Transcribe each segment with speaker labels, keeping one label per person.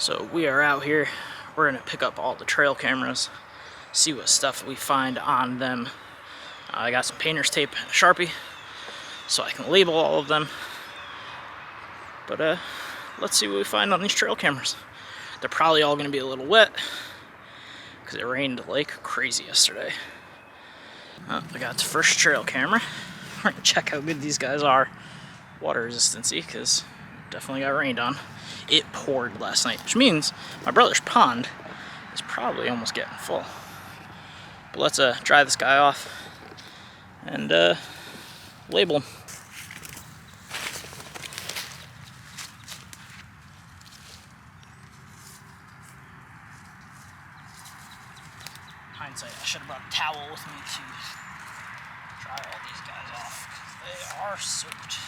Speaker 1: So we are out here. We're gonna pick up all the trail cameras, see what stuff we find on them. I got some painter's tape and a Sharpie so I can label all of them. But let's see what we find on these trail cameras. They're probably all gonna be a little wet because it rained like crazy yesterday. I got the first trail camera. We're gonna check how good these guys are water resistancy, because definitely got rained on. It poured last night, which means my brother's pond is probably almost getting full. But let's dry this guy off and label him. Hindsight, I should have brought a towel with me to dry all these guys off, because they are soaked.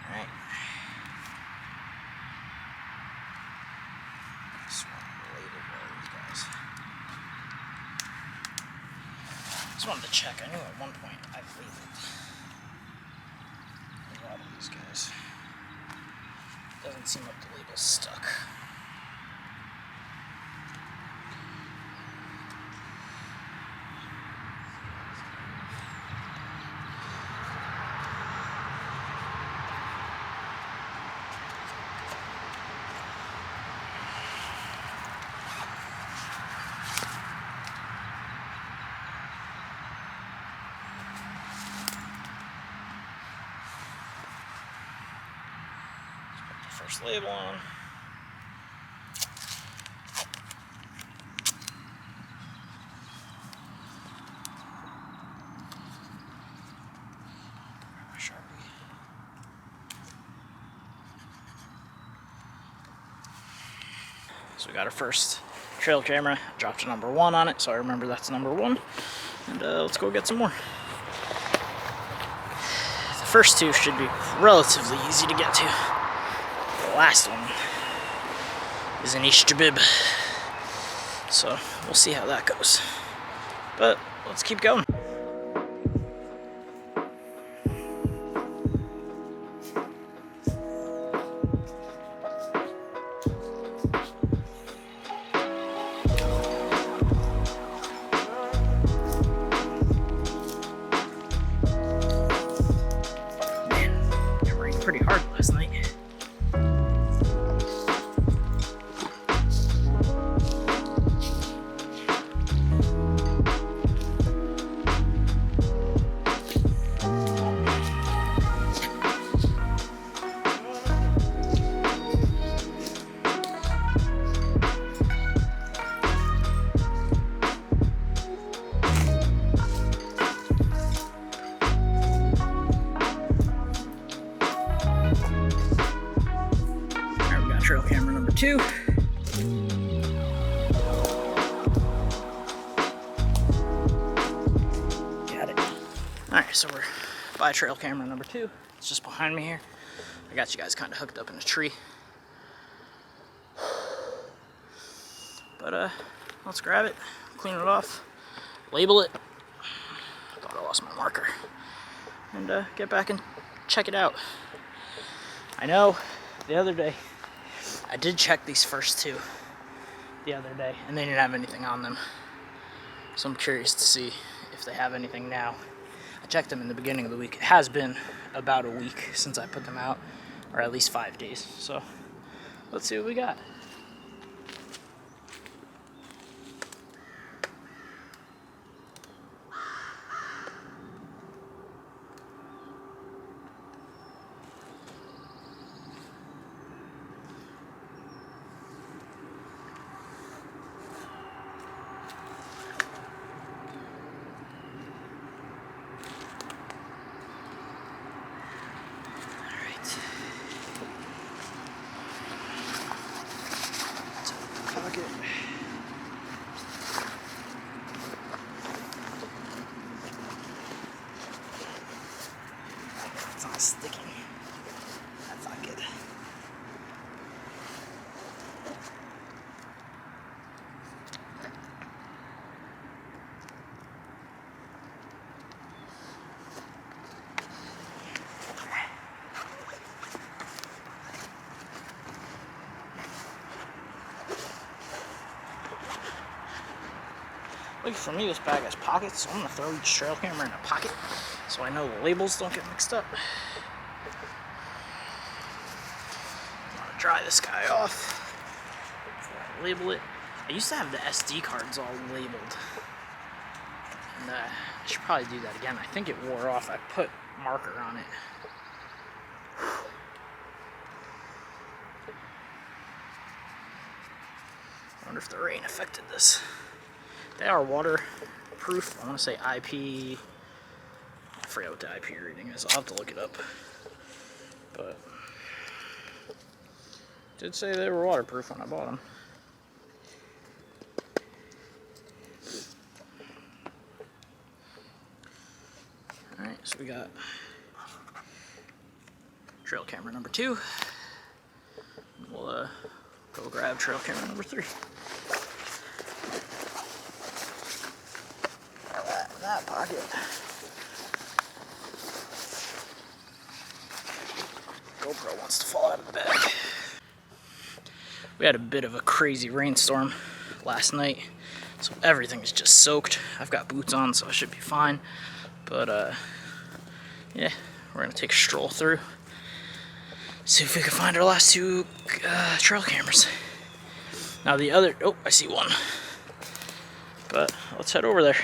Speaker 1: Alright. Just wanted to check. I knew at one point I labeled a lot of these guys. Doesn't seem like the label's stuck. First label on. Sharpie. So we got our first trail camera. Dropped a number 1 on it, so I remember that's number 1. And let's go get some more. The first 2 should be relatively easy to get to. The last one is in East Jabib, so we'll see how that goes. But let's keep going. Man, it rained pretty hard last night. Trail camera number 2. Got it. Alright, so we're by trail camera number 2. It's just behind me here. I got you guys kind of hooked up in a tree. But let's grab it, clean it off, label it. I thought I lost my marker. And get back and check it out. I know the other day I did check these first 2 the other day, and they didn't have anything on them. So I'm curious to see if they have anything now. I checked them in the beginning of the week. It has been about a week since I put them out, or at least 5 days. So let's see what we got. pocket. It's not sticking. That's not good. Like for me, this bag has pockets, so I'm gonna throw each trail camera in a pocket so I know the labels don't get mixed up. I'm gonna dry this guy off before I label it. I used to have the SD cards all labeled, and I should probably do that again. I think it wore off. I put marker on it. I wonder if the rain affected this. They are waterproof. I want to say IP. I forget what the IP reading is. I'll have to look it up. But did say they were waterproof when I bought them. Alright, so we got trail camera number 2. We'll go grab trail camera number 3. That pocket. GoPro wants to fall out of the bag. We had a bit of a crazy rainstorm last night, so everything is just soaked. I've got boots on, so I should be fine. But yeah, we're gonna take a stroll through, see if we can find our last 2 trail cameras. Now the other, oh, I see one. But let's head over there.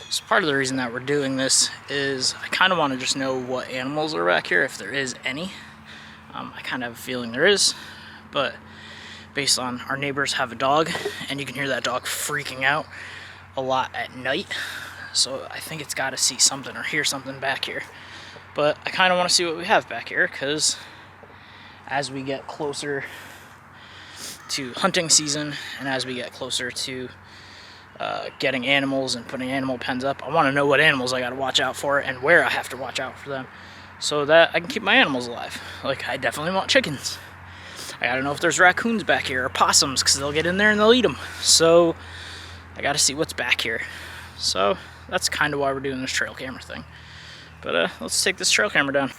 Speaker 1: So part of the reason that we're doing this is I kind of want to just know what animals are back here, if there is any. I kind of have a feeling there is, but based on our neighbors have a dog, and you can hear that dog freaking out a lot at night. So I think it's got to see something or hear something back here. But I kind of want to see what we have back here, because as we get closer to hunting season and as we get closer to getting animals and putting animal pens up, I want to know what animals I got to watch out for and where I have to watch out for them so that I can keep my animals alive. Like, I definitely want chickens. I got to know if there's raccoons back here or possums, because they'll get in there and they'll eat them. So I got to see what's back here. So that's kind of why we're doing this trail camera thing. But let's take this trail camera down.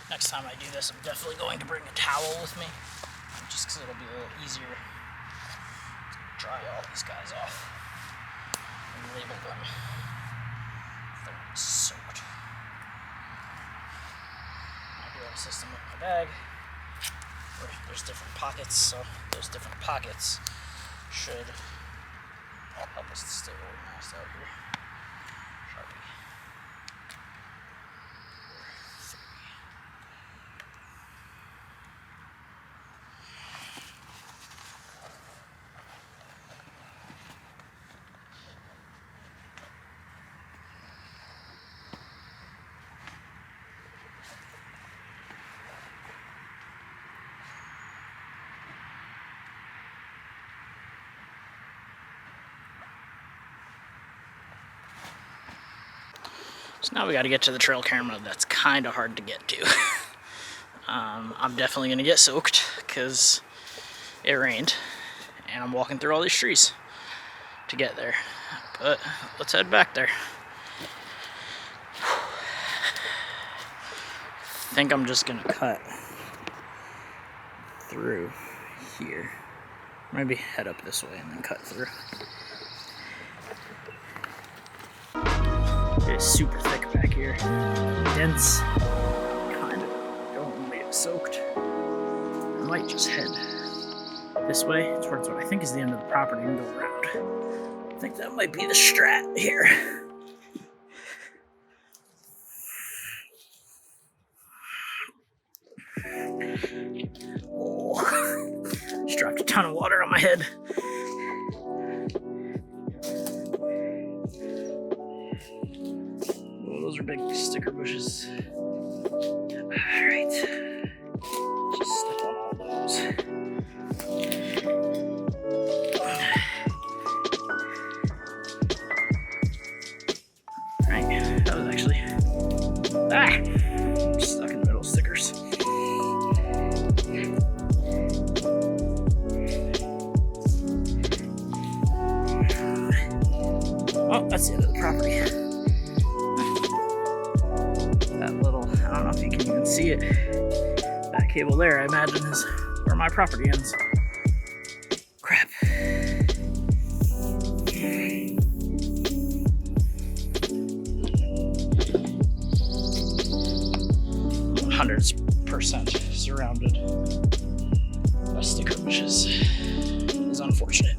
Speaker 1: Next time I do this, I'm definitely going to bring a towel with me, just because it'll be a little easier to dry all these guys off and label them if they're soaked. I do have a system with my bag where there's different pockets, so those different pockets should help us to stay organized out here. Sharpie. So now we got to get to the trail camera that's kind of hard to get to. I'm definitely going to get soaked because it rained and I'm walking through all these trees to get there. But let's head back there. I think I'm just going to cut through here. Maybe head up this way and then cut through. It is super thick back here. Dense. Kind of don't want to get soaked. I might just head this way towards what I think is the end of the property and go around. I think that might be the strat here. Oh, just dropped a ton of water on my head. Oh, those are big sticker bushes. Alright. Just step on all those. Alright, that was actually... I'm stuck in the middle of stickers. Oh, that's the end of the property. That little, I don't know if you can even see it. That cable there, I imagine, is where my property ends. Crap. Hundreds % surrounded by sticker bushes. It is unfortunate.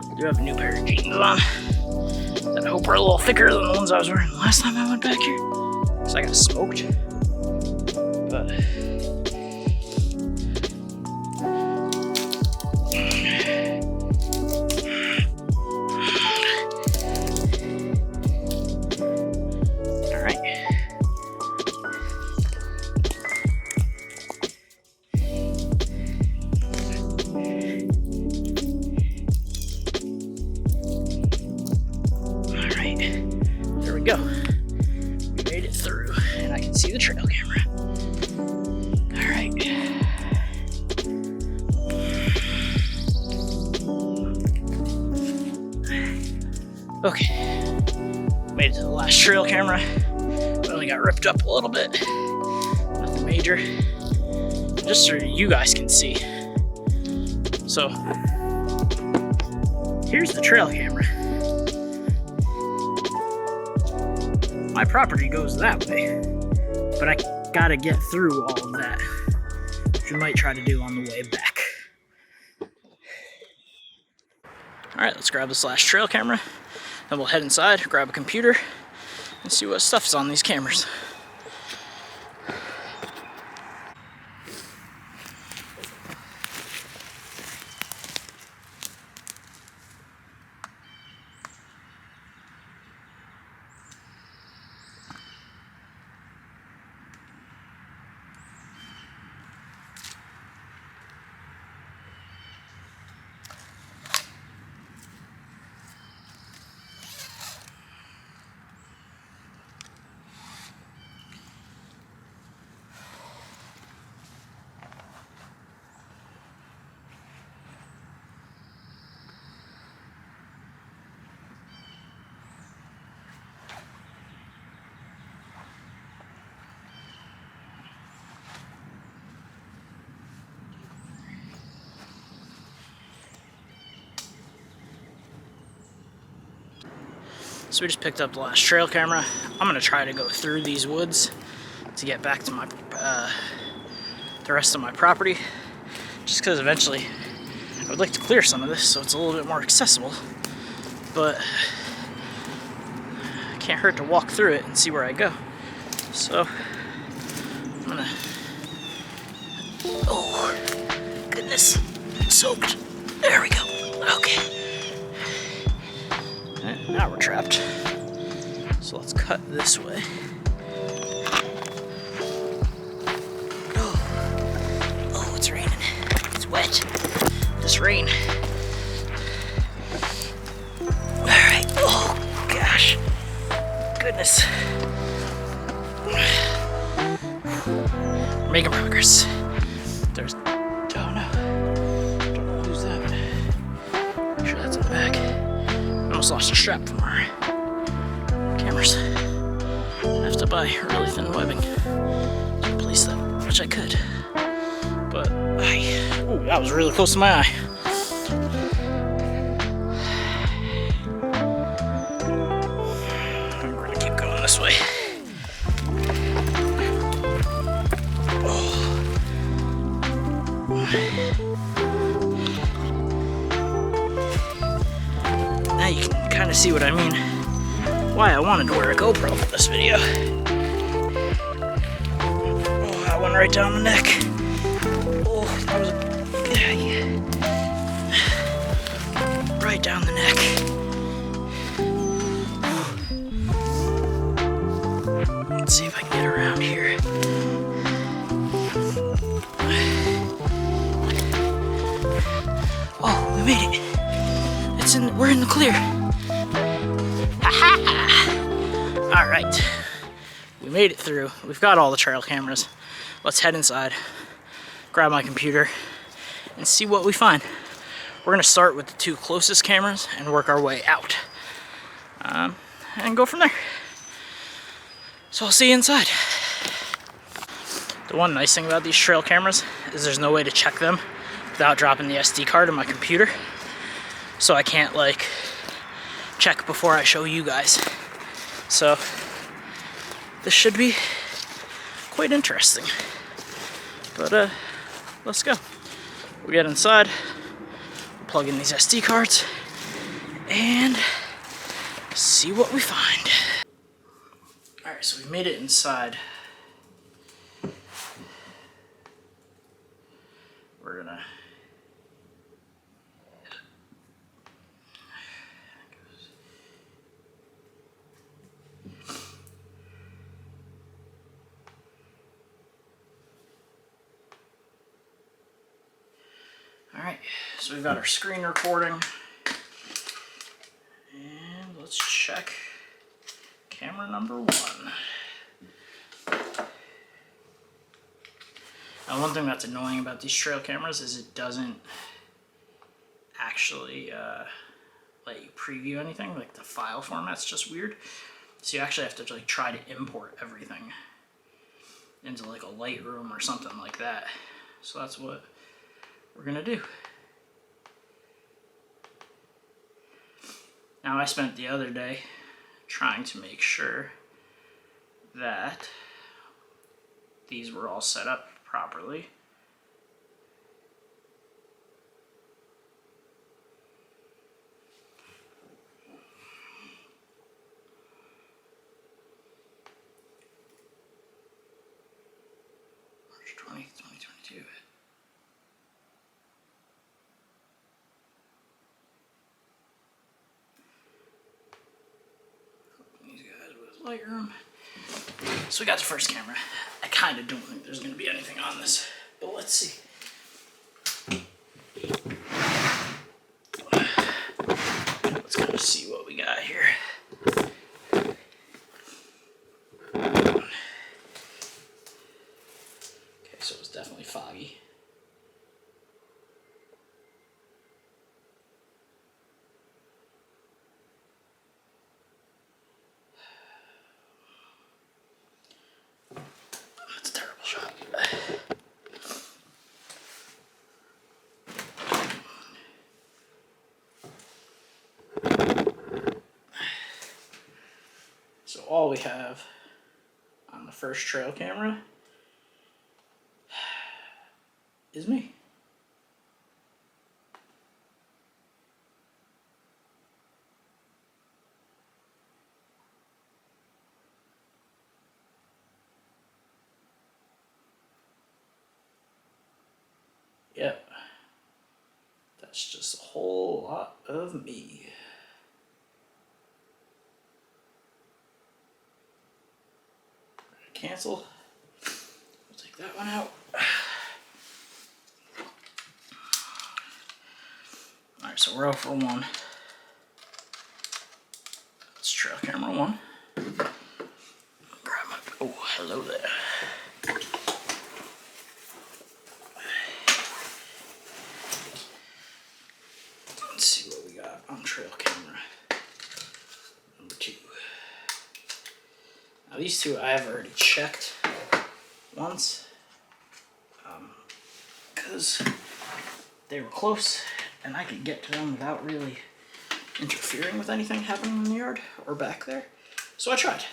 Speaker 1: I do have a new pair of jeans on that I hope are a little thicker than the ones I was wearing last time I went back here, because I got smoked. But go. We made it through, and I can see the trail camera. Alright. Okay. Made it to the last trail camera. It only got ripped up a little bit. Nothing major. Just so you guys can see. So, here's the trail camera. My property goes that way, but I gotta get through all of that, which we might try to do on the way back. Alright, let's grab this last trail camera, then we'll head inside, grab a computer, and see what stuff's on these cameras. So we just picked up the last trail camera. I'm gonna try to go through these woods to get back to my the rest of my property, just because eventually I would like to clear some of this so it's a little bit more accessible, but it can't hurt to walk through it and see where I go. So I'm gonna, oh goodness, it's soaked. There we go. Okay. Now we're trapped. So let's cut this way. Oh, it's raining. It's wet. This rain. goodness. We're making progress. There's... Oh no. Don't know who's that. Make sure that's in the back. Almost lost a strap from our cameras. I have to buy really thin webbing to replace that, which I could. But, ooh, that was really close to my eye. We're gonna keep going this way. Now you can kind of see what I mean. Why I wanted to wear a GoPro for this video. Oh, that went right down the neck. Oh, that was right down the neck. Let's see if I can get around here. Oh, we made it. We're in the clear. All right, we made it through. We've got all the trail cameras. Let's head inside, grab my computer, and see what we find. We're gonna start with the 2 closest cameras and work our way out, and go from there. So I'll see you inside. The one nice thing about these trail cameras is there's no way to check them without dropping the SD card in my computer. So I can't like check before I show you guys. So this should be quite interesting. But let's go. We get inside, plug in these SD cards, and see what we find. Alright, so we made it inside. We're gonna Alright, so we've got our screen recording, and let's check camera number 1. Now, one thing that's annoying about these trail cameras is it doesn't actually let you preview anything. Like the file format's just weird, so you actually have to like try to import everything into like a Lightroom or something like that. So that's what we're gonna do. Now, I spent the other day trying to make sure that these were all set up properly. March 20th, 2022. Lightroom. So we got the first camera. I kind of don't think there's going to be anything on this, but let's see. Let's kind of see what we got here. Okay, so it's definitely foggy. So all we have on the first trail camera is me. Yep. That's just a whole lot of me. Cancel. We'll take that one out. Alright, so we're 0 for 1. That's trail camera 1. trail camera number 2. Now these two I have already checked once, because they were close and I could get to them without really interfering with anything happening in the yard or back there. So I tried.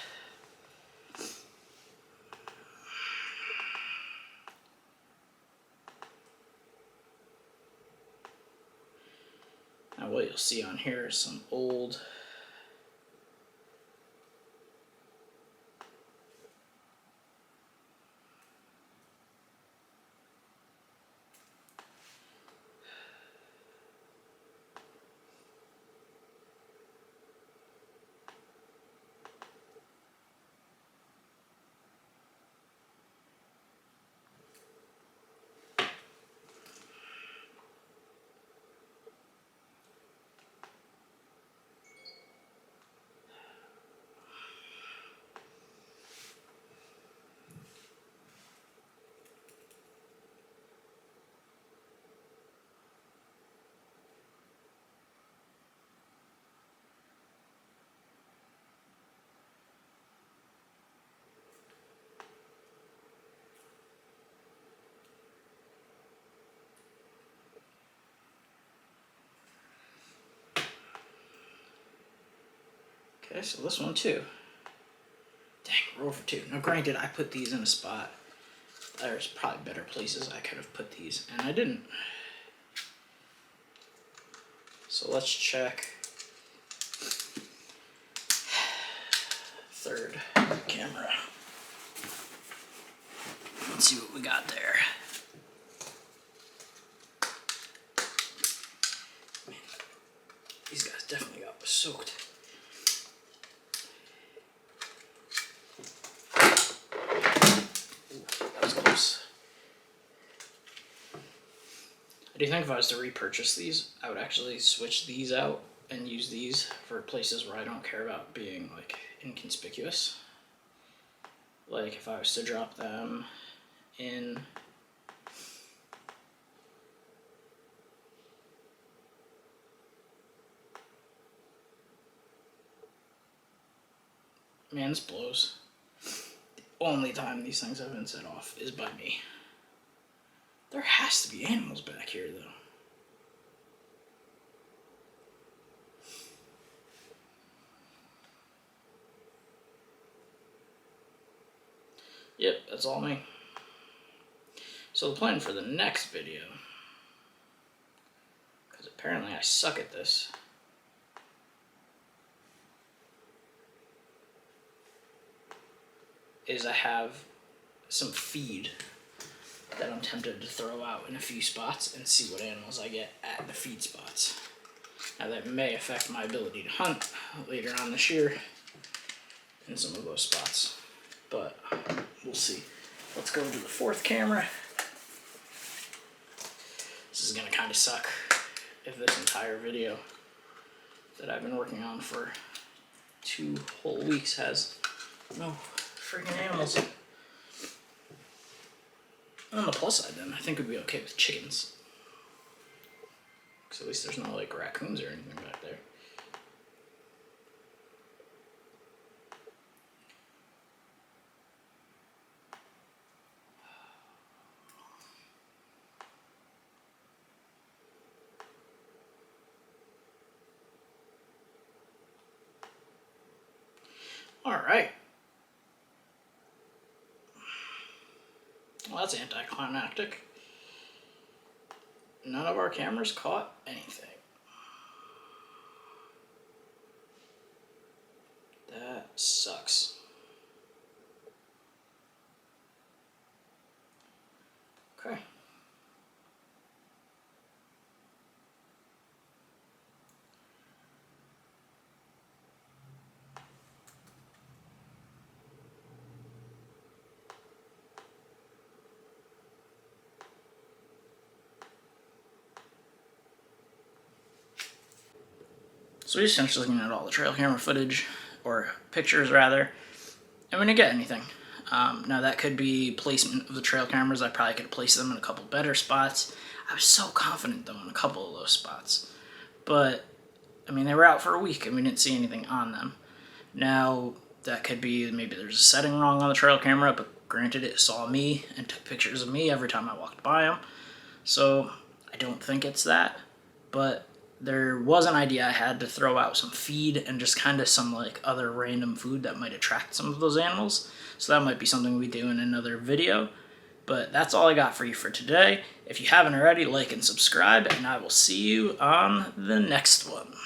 Speaker 1: Now what you'll see on here is some old Okay, so this one too. Dang, we're over 2. Now granted, I put these in a spot. There's probably better places I could have put these, and I didn't. So let's check 3rd camera. Let's see what we got there. Man, these guys definitely got soaked. I do think if I was to repurchase these, I would actually switch these out and use these for places where I don't care about being like inconspicuous. Like if I was to drop them in man, this blows. The only time these things have been set off is by me. There has to be animals back here, though. Yep, that's all me. So the plan for the next video, because apparently I suck at this, is I have some feed that I'm tempted to throw out in a few spots and see what animals I get at the feed spots. Now that may affect my ability to hunt later on this year in some of those spots, but we'll see. Let's go to the 4th camera. This is gonna kind of suck if this entire video that I've been working on for 2 whole weeks has no freaking animals. On the plus side then, I think we'd be okay with chickens. Because at least there's no like raccoons or anything back there. Alright. Well, that's anticlimactic. None of our cameras caught anything. That sucks. Okay. So we're essentially looking at all the trail camera footage, or pictures rather, and we didn't get anything. Now that could be placement of the trail cameras. I probably could have placed them in a couple better spots. I was so confident though in a couple of those spots. But I mean, they were out for a week and we didn't see anything on them. Now, that could be maybe there's a setting wrong on the trail camera, but granted, it saw me and took pictures of me every time I walked by them. So I don't think it's that, but there was an idea I had to throw out some feed and just kind of some like other random food that might attract some of those animals. So that might be something we do in another video. But that's all I got for you for today. If you haven't already, like and subscribe, and I will see you on the next one.